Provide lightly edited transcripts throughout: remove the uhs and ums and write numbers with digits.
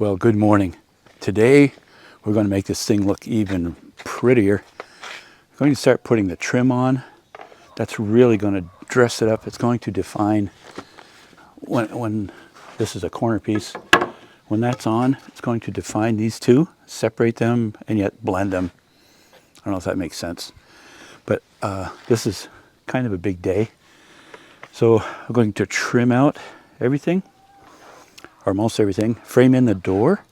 Well, good morning. Today we're going to make this thing look even prettier. We're going to start putting the trim on. That's really going to dress it up. It's going to define when this is a corner piece. When that's on, it's going to define these two, separate them, and yet blend them. I don't know if that makes sense. But this is kind of a big day. So I'm going to trim out everything, or most everything, frame in the door,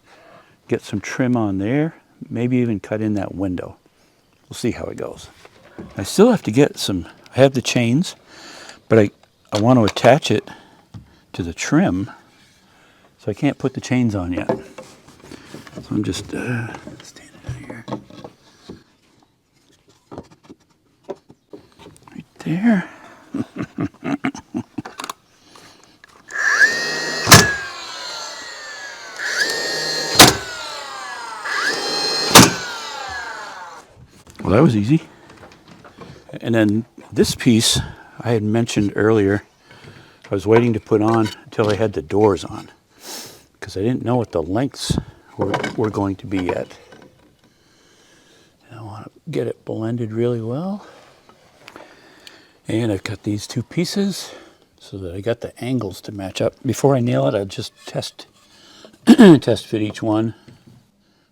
get some trim on there, maybe even cut in that window. We'll see how it goes. I still have to get some, I have the chains, but I want to attach it to the trim, so I can't put the chains on yet. So I'm just standing out here. Right there. Well, that was easy. And then this piece I had mentioned earlier, I was waiting to put on until I had the doors on, because I didn't know what the lengths were going to be yet. And I want to get it blended really well. And I've got these two pieces so that I got the angles to match up. Before I nail it, I'll just test fit each one.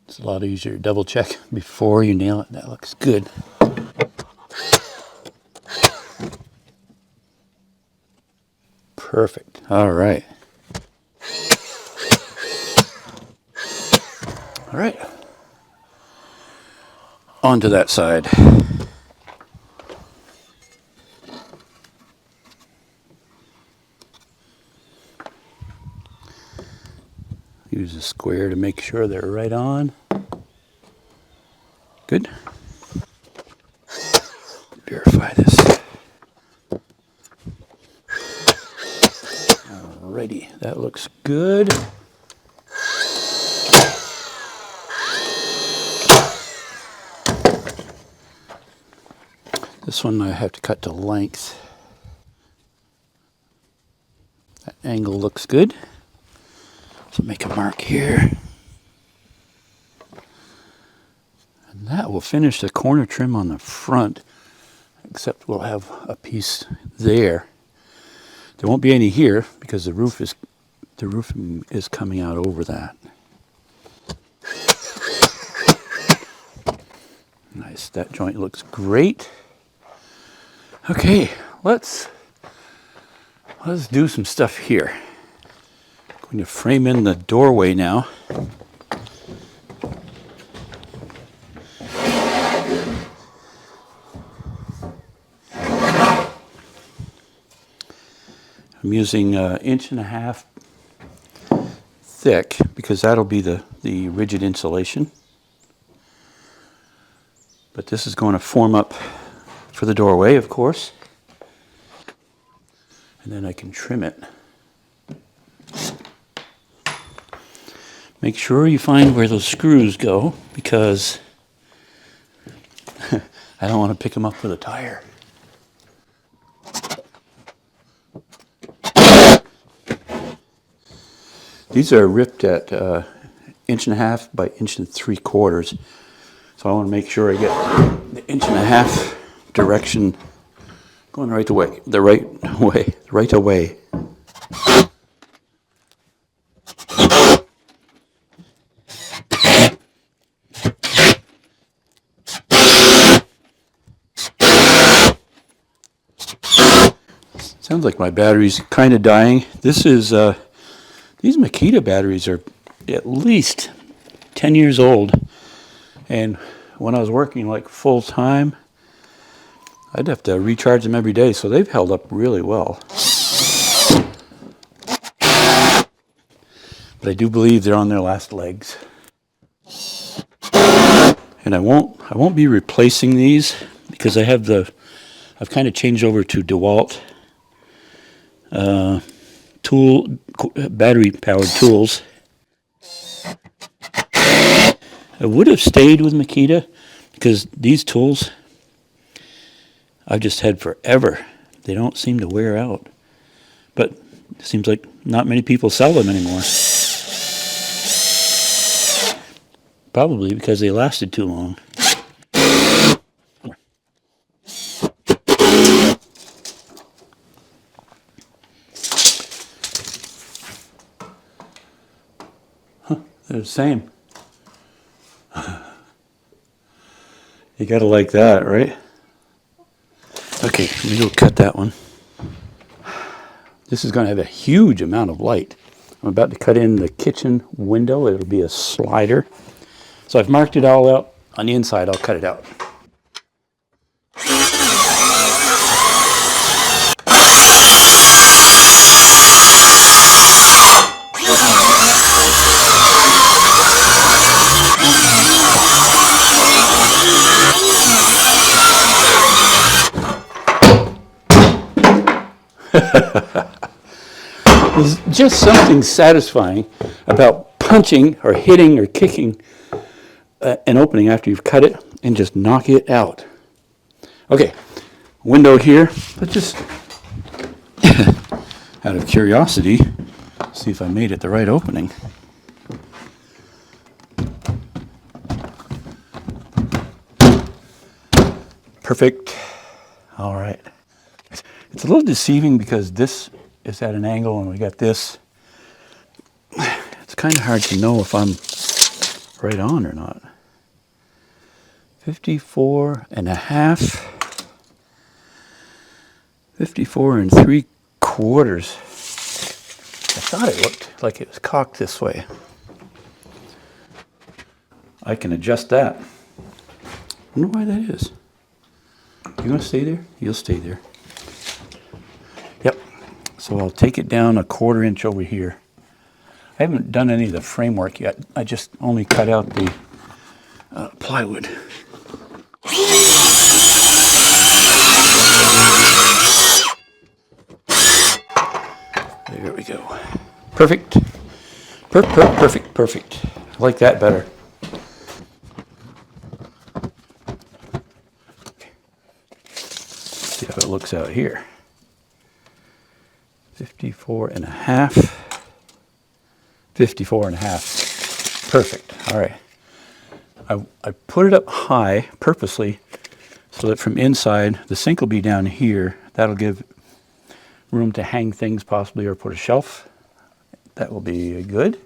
It's a lot easier to double check before you nail it. That looks good. Perfect. All right. All right. On to that side. Use a square to make sure they're right on. Good. Verify this. Alrighty, that looks good. This one I have to cut to length. That angle looks good. So make a mark here. And that will finish the corner trim on the front, except we'll have a piece there. There won't be any here because the roofing is coming out over that. Nice, that joint looks great. Okay, let's do some stuff here. I'm going to frame in the doorway now. I'm using 1.5 inches thick because that'll be the rigid insulation. But this is going to form up for the doorway, of course. And then I can trim it. Make sure you find where those screws go, because I don't want to pick them up with a tire. These are ripped at 1.5 inches by 1.75 inches. So I want to make sure I get the 1.5 inch direction going right away. Sounds like my battery's kind of dying. This is these Makita batteries are at least 10 years old, and when I was working like full time, I'd have to recharge them every day, so they've held up really well. But I do believe they're on their last legs. And I won't be replacing these because I've kind of changed over to DeWalt battery powered tools. I would have stayed with Makita because these tools I've just had forever. They don't seem to wear out. But it seems like not many people sell them anymore. Probably because they lasted too long. They're the same. You gotta like that, right? Okay, let me go cut that one. This is gonna have a huge amount of light. I'm about to cut in the kitchen window. It'll be a slider. So I've marked it all out. On the inside, I'll cut it out. There's just something satisfying about punching or hitting or kicking an opening after you've cut it and just knock it out. Okay, window here. Let's just, out of curiosity, see if I made it the right opening. Perfect. All right. It's a little deceiving because this is at an angle and we got this. It's kind of hard to know if I'm right on or not. 54 and a half. 54 and 3/4. I thought it looked like it was cocked this way. I can adjust that. I wonder why that is. You gonna stay there? You'll stay there. Yep. So I'll take it down 1/4 inch over here. I haven't done any of the framework yet. I just only cut out the plywood. There we go. Perfect. Perfect. I like that better. See how it looks out here. 54 and a half. 54 and a half. Perfect. All right. I put it up high purposely so that from inside, the sink will be down here. That'll give room to hang things possibly or put a shelf. That will be good.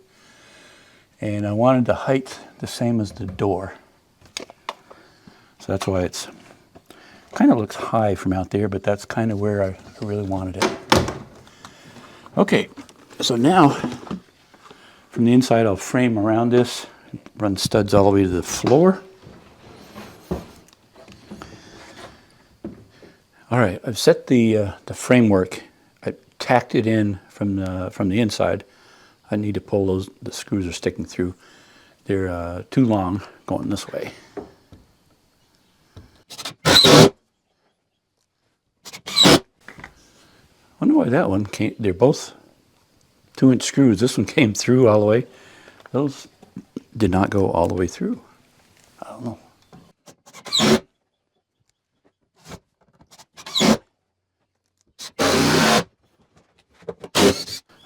And I wanted the height the same as the door. So that's why it's kind of looks high from out there, but that's kind of where I really wanted it. Okay, so now from the inside I'll frame around this, run studs all the way to the floor. All right, I've set the framework. I tacked it in from the inside. I need to pull those. The screws are sticking through. They're too long going this way. I wonder why that one came. They're both 2-inch screws. This one came through all the way. Those did not go all the way through. I don't know.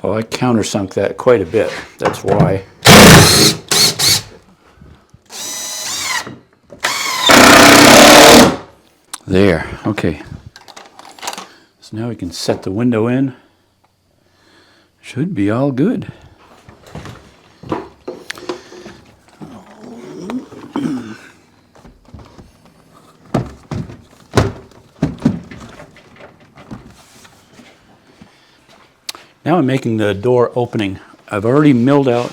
Oh, I countersunk that quite a bit. That's why. There. Okay. So now we can set the window in. Should be all good. Now I'm making the door opening. I've already milled out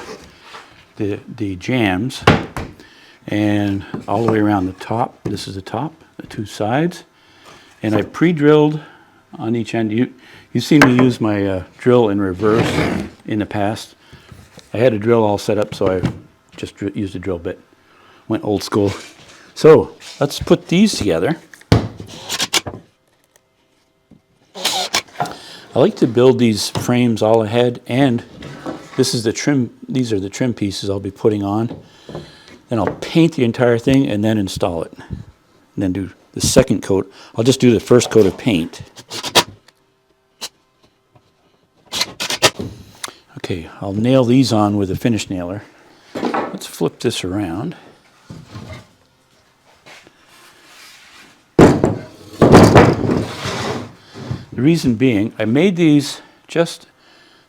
the jambs and all the way around the top. This is the top, the two sides. And I pre-drilled on each end. You've seen me use my drill in reverse in the past. I had a drill all set up, so I just used a drill bit. Went old school. So let's put these together. I like to build these frames all ahead, and this is the trim. These are the trim pieces I'll be putting on. Then I'll paint the entire thing and then install it. And then do the second coat. I'll just do the first coat of paint. Okay, I'll nail these on with a finish nailer. let's flip this around. The reason being, I made these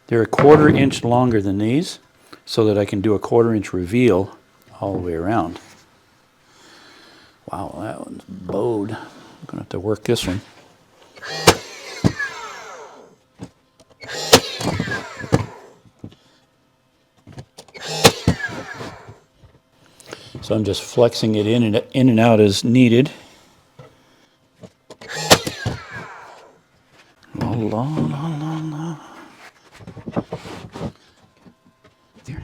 they're a 1/4 inch longer than these, so that I can do a 1/4 inch reveal all the way around. Wow, that one's bowed. I'm gonna have to work this one. So I'm just flexing it in and out as needed. La, la, la, la, la. There.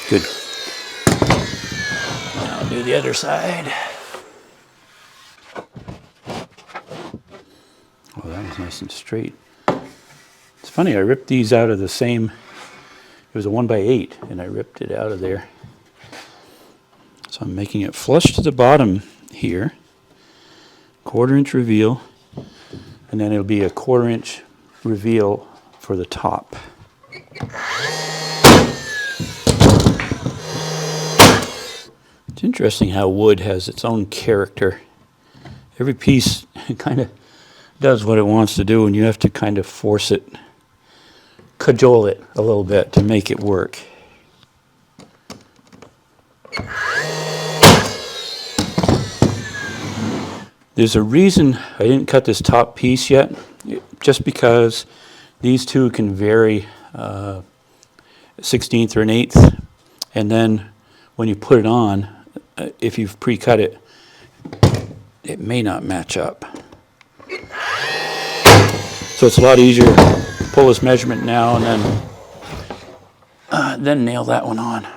Good. Now I'll do the other side. Oh, that was nice and straight. It's funny, I ripped these out of the same, it was a 1x8, and I ripped it out of there. So I'm making it flush to the bottom here, 1/4 inch reveal, and then it'll be a 1/4 inch reveal for the top. It's interesting how wood has its own character. Every piece kind of does what it wants to do, and you have to kind of force it, cajole it a little bit to make it work. There's a reason I didn't cut this top piece yet, just because these two can vary a 1/16 or an 1/8, and then when you put it on, if you've pre-cut it, it may not match up. So it's a lot easier to pull this measurement now and then nail that one on.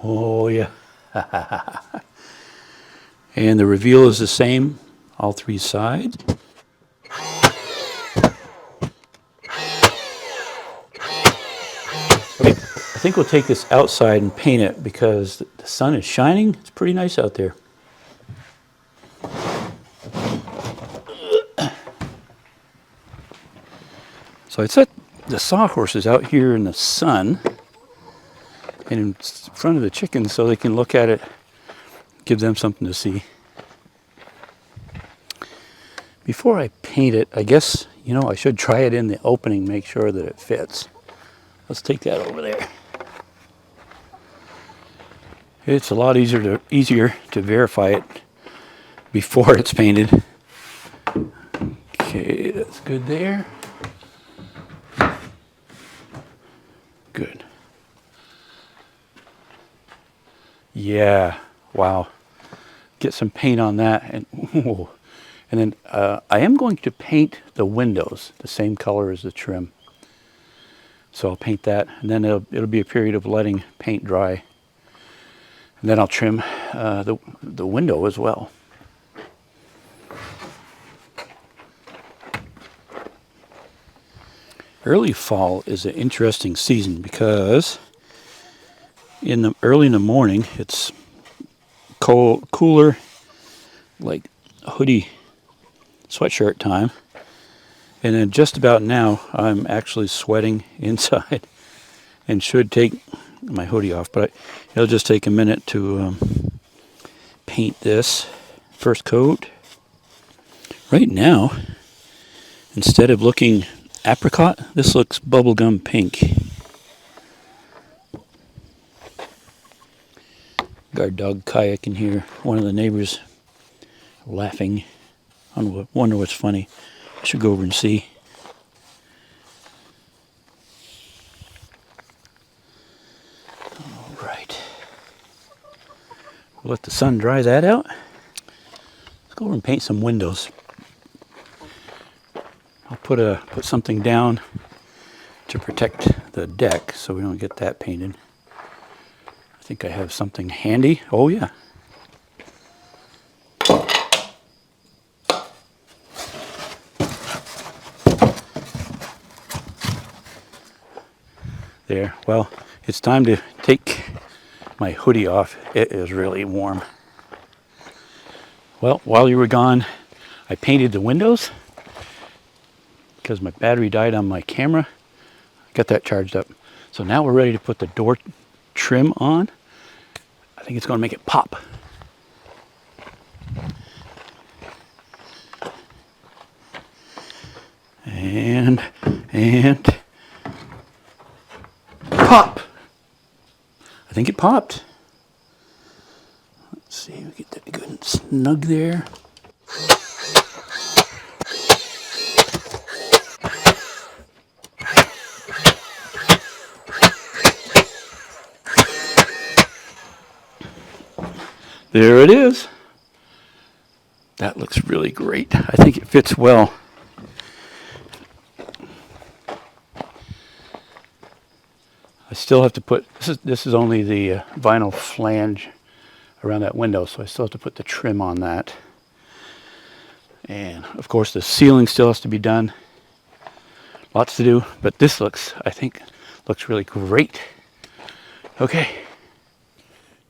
Oh yeah. And the reveal is the same, all 3 sides. Okay, I think we'll take this outside and paint it because the sun is shining. It's pretty nice out there. So I set the sawhorses out here in the sun and in front of the chickens so they can look at it, give them something to see. Before I paint it, I guess, I should try it in the opening, make sure that it fits. Let's take that over there. It's a lot easier to verify it before it's painted. Okay, that's good there. Good. Yeah, wow. Get some paint on that, and then I am going to paint the windows the same color as the trim. So I'll paint that, and then it'll be a period of letting paint dry, and then I'll trim the window as well. Early fall is an interesting season because early in the morning it's cooler, like hoodie, sweatshirt time, and then just about now I'm actually sweating inside and should take my hoodie off, but it'll just take a minute to paint this first coat. Right now, instead of looking apricot, this looks bubblegum pink. Guard dog kayak in here. One of the neighbors laughing. I wonder what's funny. I should go over and see. All right. We'll let the sun dry that out. Let's go over and paint some windows. I'll put something down to protect the deck so we don't get that painted. I think I have something handy. Oh yeah. There. Well, it's time to take my hoodie off. It is really warm. Well, while you were gone, I painted the windows because my battery died on my camera. Got that charged up. So now we're ready to put the door trim on. I think it's going to make it pop. And pop. I think it popped. Let's see, we get that good and snug there. There it is. That looks really great. I think it fits well. I still have to put, this is only the vinyl flange around that window, so I still have to put the trim on that. And of course the ceiling still has to be done. Lots to do, but this looks, I think, looks really great. Okay.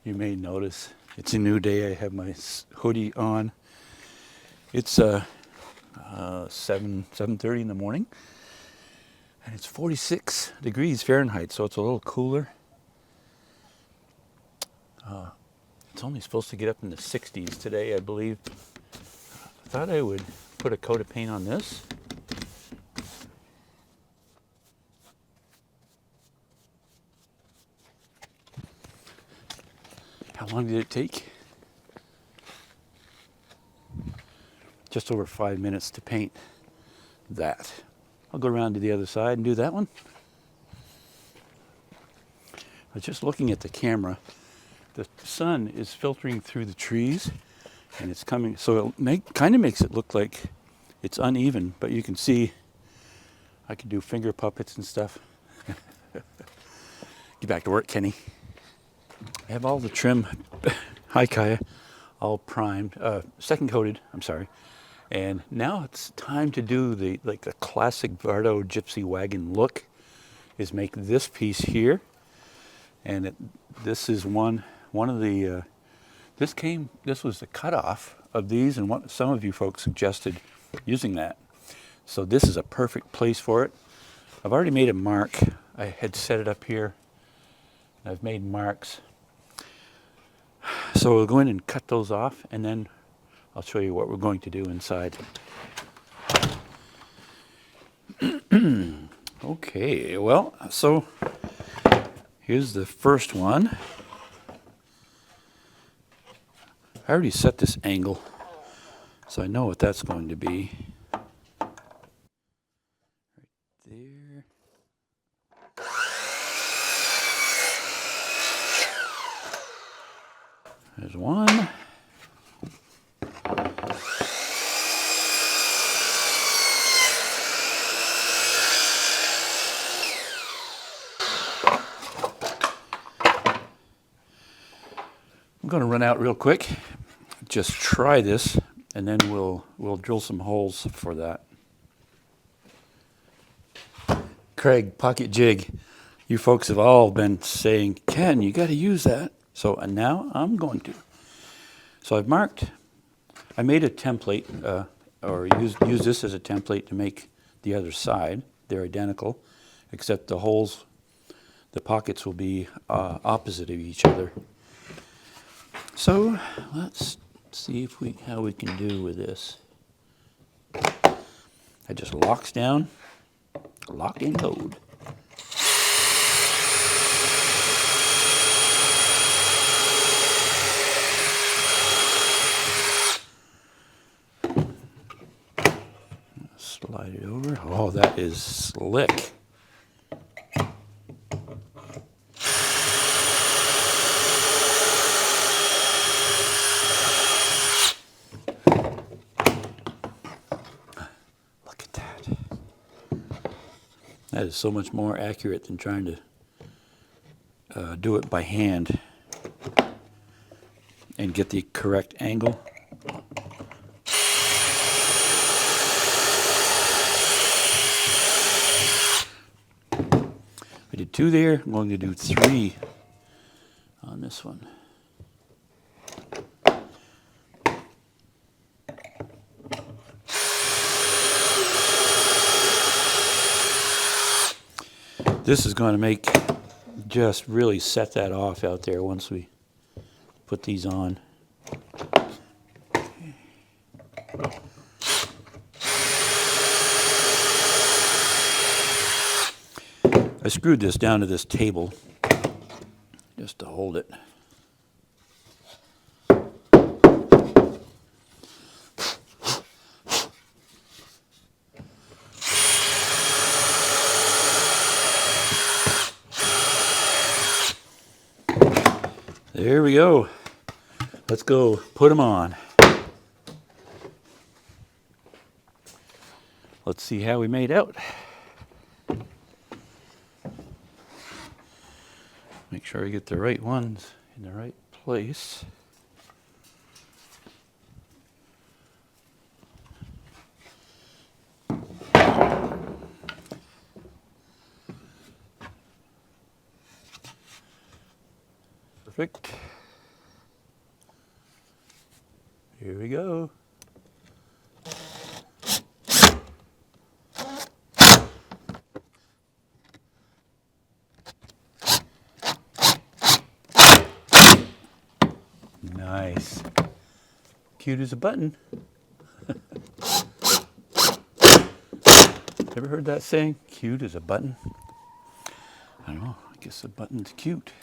You may notice it's a new day. I have my hoodie on. It's 7:30 in the morning, and it's 46 degrees Fahrenheit, so it's a little cooler. It's only supposed to get up in the 60s today, I believe. I thought I would put a coat of paint on this. How long did it take? Just over 5 minutes to paint that. I'll go around to the other side and do that one. I was just looking at the camera. The sun is filtering through the trees and it's coming, so it kind of makes it look like it's uneven, but you can see I can do finger puppets and stuff. Get back to work, Kenny. I have all the trim, hi Kaya, all primed, second coated, I'm sorry. And now it's time to do the classic Vardo Gypsy Wagon look, is make this piece here. And this is one of the, this was the cutoff of these, and some of you folks suggested using that. So this is a perfect place for it. I've already made a mark. I had set it up here. I've made marks. So we'll go in and cut those off, and then I'll show you what we're going to do inside. Okay, well, so here's the first one. I already set this angle, so I know what that's going to be. Right there. There's one. I'm going to run out real quick, just try this, and then we'll drill some holes for that. Craig, pocket jig. You folks have all been saying, Ken, you got to use that. So and now I'm going to. So I've marked, I made a template, or use this as a template to make the other side. They're identical, except the holes, the pockets will be opposite of each other. So let's see how we can do with this. It just locks down, locked in code. Slide it over. Oh, that is slick. That is so much more accurate than trying to do it by hand and get the correct angle. I did 2 there. I'm going to do 3 on this one. This is going to make, just really set that off out there once we put these on. I screwed this down to this table just to hold it. There we go. Let's go put them on. Let's see how we made out. Make sure I get the right ones in the right place. Perfect. Here we go. Nice. Cute as a button. Ever heard that saying? Cute as a button? I don't know. I guess a button's cute.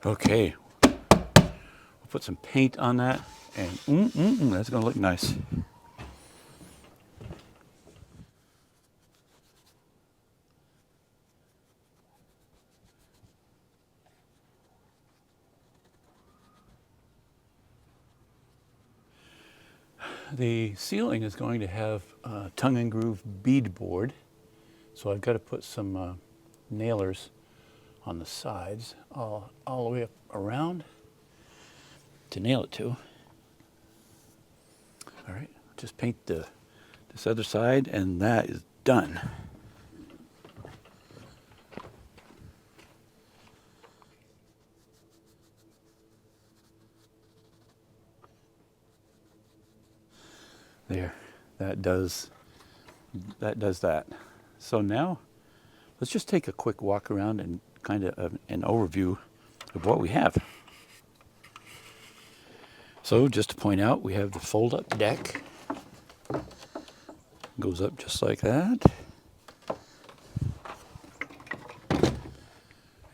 Okay. We'll put some paint on that, and that's going to look nice. The ceiling is going to have a tongue and groove bead board, so I've got to put some nailers on the sides all the way up around to nail it to. All right, just paint this other side, and that is done. There, that does that. So now, let's just take a quick walk around and kind of an overview of what we have. So just to point out, we have the fold-up deck. Goes up just like that.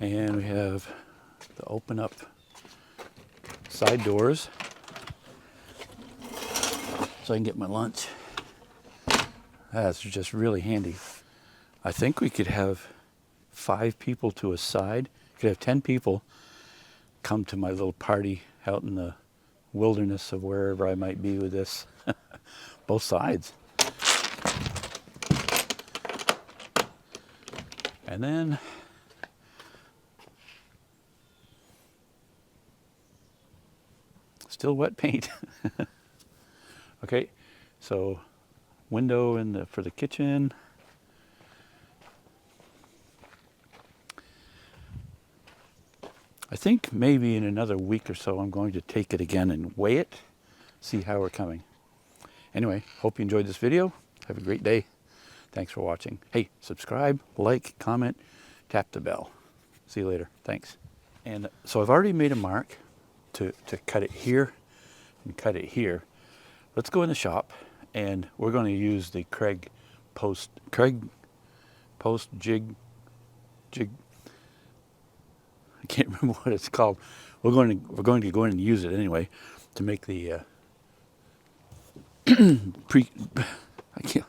And we have the open-up side doors, so I can get my lunch. That's just really handy. I think we could have 5 people to a side. Could have 10 people come to my little party out in the wilderness of wherever I might be with this. Both sides. And then still wet paint. Okay, so window for the kitchen. I think maybe in another week or so I'm going to take it again and weigh it, see how we're coming. Anyway, hope you enjoyed this video. Have a great day. Thanks for watching. Hey, subscribe, like, comment, tap the bell. See you later. Thanks. And so I've already made a mark to cut it here and cut it here. Let's go in the shop, and we're going to use the Craig Post jig. I can't remember what it's called. We're going to go in and use it anyway to make the I can't.